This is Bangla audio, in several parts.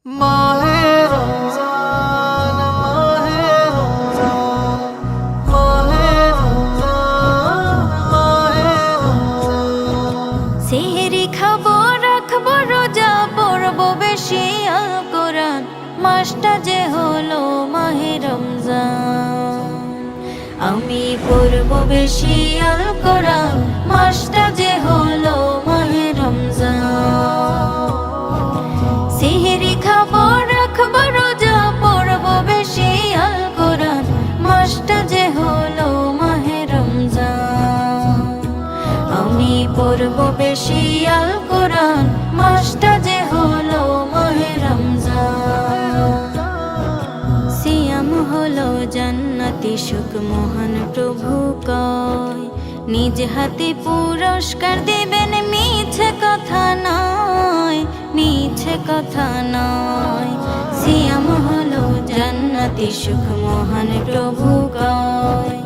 माहे रमजान माहे रमजान माहे रमजान माहे रमजान সেহরি খাবো রাখবো রোজা পড়বো বেশি আল কোরআন মাসটা যে হলো মাহে রমজান আমি পড়বো বেশি আল কোরআন মাসটা যে হলো মাহে রমজান সেহরি খাবো রাখবো রোজা পড়বো বেশি আল কোরআন মাসটা যে হলো মাহে রমজান আমি পড়বো বেশি আল কোরআন মাসটা যে হলো মাহে রমজান সিয়াম হলো জান্নাতি সুখ মহান প্রভু কয় নিজ হাতে পুরস্কার দেবেন মিছে কথা নয় মিছে কথা নয় সিয়াম হলো জান্নাতি সুখ মহান প্রভু কয়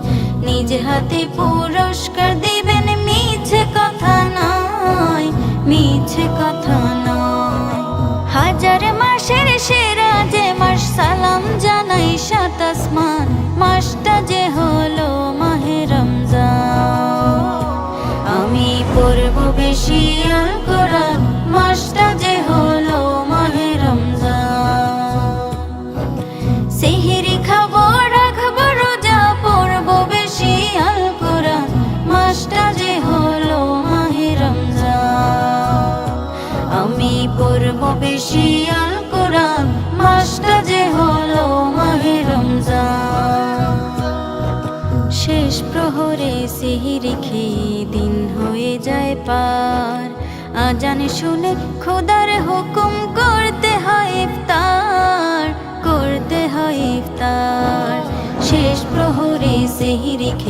নিজ হাতে পুরস্কার দেবেন মিছে কথা নয় মিছে কথা নয় হাজার মাসের সেরা যে মাস সালাম জানাই সাত আসমান মাসটা যে হলো মাহে রমজান আমি পড়বো বেশি আল কোরআন মাসটা যে হলো মাহে রমজান সেহরি খাবো রাখবো রোজা পড়বো বেশি আল কোরআন মাসটা যে হলো মাহে রমজান আমি পড়বো বেশি আল কোরআন মাসটা যে হলো মাহে রমজান শেষ প্রহরে সেহরি খেয়ে দিন হয়ে যায় পার আজান শুনে খোদার হুকুম করতে হয় ইফতার করতে হয় ইফতার শেষ প্রহরে সেহরি খেয়ে